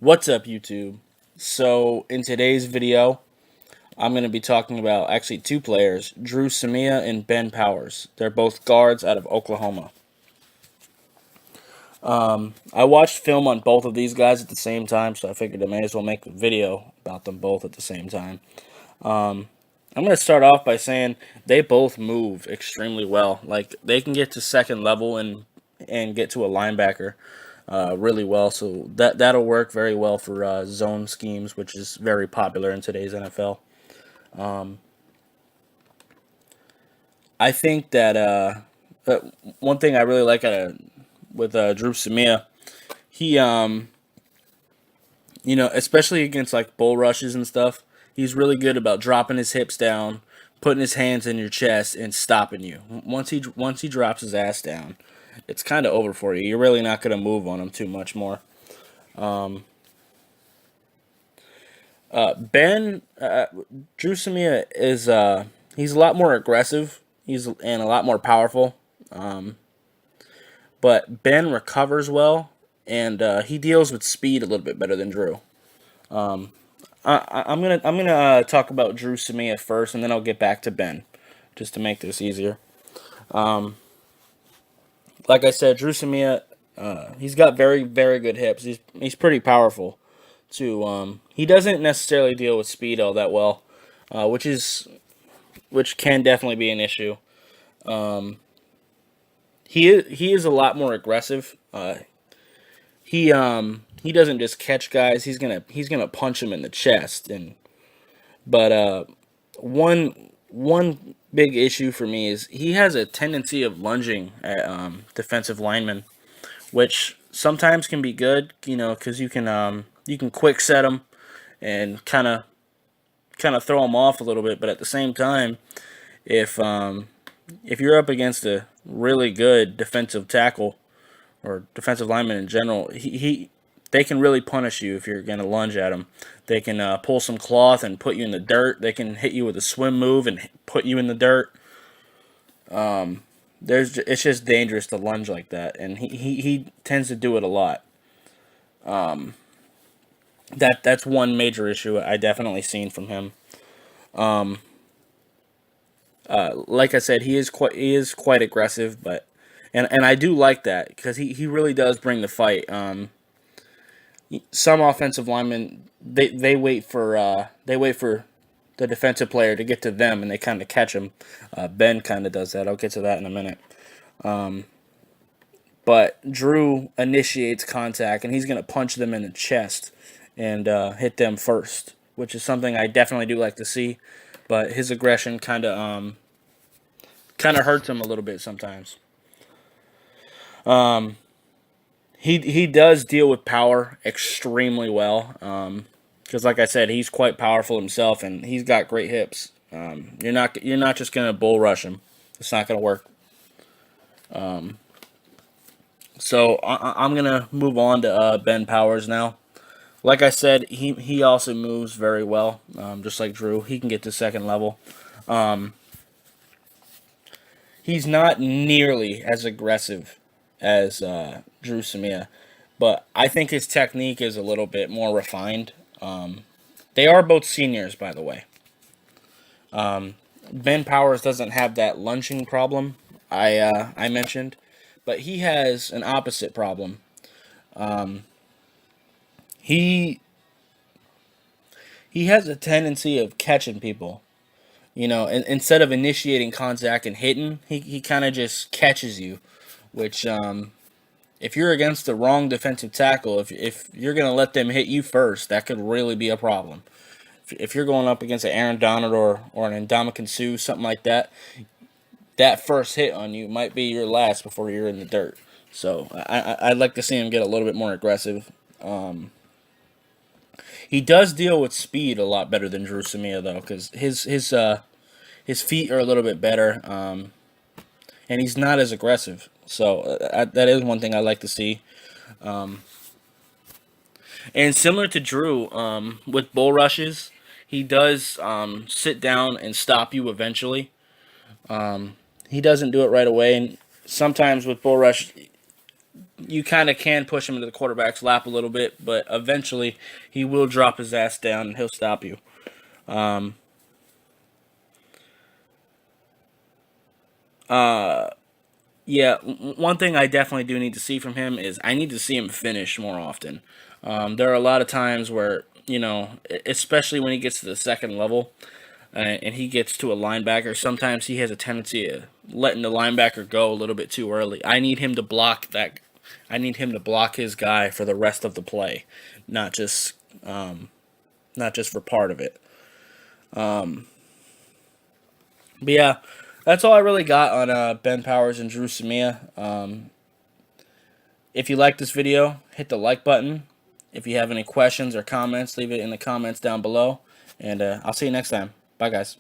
What's up, YouTube? So, in today's video, I'm going to be talking about actually two players, Drew Samia and Ben Powers. They're both guards out of Oklahoma. I watched film on both of these guys at the same time, so I figured I may as well make a video about them both at the same time. I'm going to start off by saying they both move extremely well. Like, they can get to second level and get to a linebacker really well. So that'll work very well for zone schemes, which is very popular in today's NFL. I think that one thing I really like with Drew Samia, he especially against like bull rushes and stuff, he's really good about dropping his hips down, putting his hands in your chest, and stopping you. Once he drops his ass down, it's kind of over for you. You're really not going to move on him too much more. Ben Drew Samia is he's a lot more aggressive. He's and a lot more powerful. But Ben recovers well, and he deals with speed a little bit better than Drew. I'm gonna talk about Drew Samia first, and then I'll get back to Ben, just to make this easier. Like I said, Drew Samia, he's got very good hips. He's pretty powerful too. He doesn't necessarily deal with speed all that well, which can definitely be an issue. He is a lot more aggressive. He doesn't just catch guys. He's gonna punch them in the chest. But one big issue for me is he has a tendency of lunging at defensive linemen, which sometimes can be good, because you can quick set them and kind of throw them off a little bit. But at the same time, if you're up against a really good defensive tackle or defensive lineman in general, they can really punish you if you're going to lunge at them. They can pull some cloth and put you in the dirt. They can hit you with a swim move and put you in the dirt. It's just dangerous to lunge like that, and he tends to do it a lot. That's one major issue I definitely seen from him. Like I said, he is quite aggressive, and I do like that because he really does bring the fight. Some offensive linemen they wait for the defensive player to get to them, and they kind of catch him. Ben kind of does that. I'll get to that in a minute. But Drew initiates contact, and he's going to punch them in the chest and hit them first, which is something I definitely do like to see. But his aggression kind of hurts him a little bit sometimes. He does deal with power extremely well. Because like I said, he's quite powerful himself, and he's got great hips. You're not just gonna bull rush him. It's not gonna work. So I'm gonna move on to Ben Powers now. Like I said, he also moves very well, just like Drew. He can get to second level. He's not nearly as aggressive as Drew Samia, but I think his technique is a little bit more refined. They are both seniors, by the way. Ben Powers doesn't have that lunging problem I mentioned, but he has an opposite problem. He he has a tendency of catching people. Instead of initiating contact and hitting, he kind of just catches you, which if you're against the wrong defensive tackle, if you're gonna let them hit you first, that could really be a problem. If you're going up against an Aaron Donald or an Ndamukong Suh, something like that, that first hit on you might be your last before you're in the dirt. So I'd like to see him get a little bit more aggressive. He does deal with speed a lot better than Drew Samia though, because his feet are a little bit better, and he's not as aggressive. So that is one thing I like to see. And similar to Drew, with bull rushes, he does sit down and stop you eventually. He doesn't do it right away, and sometimes with bull rush, you kind of can push him into the quarterback's lap a little bit, but eventually he will drop his ass down and he'll stop you. Um, uh, yeah, one thing I definitely do need to see from him is I need to see him finish more often. There are a lot of times where, especially when he gets to the second level, and he gets to a linebacker, sometimes he has a tendency of letting the linebacker go a little bit too early. I need him to block that. I need him to block his guy for the rest of the play, not just not just for part of it. But yeah, that's all I really got on Ben Powers and Drew Samia. If you like this video, hit the like button. If you have any questions or comments, leave it in the comments down below. And I'll see you next time. Bye, guys.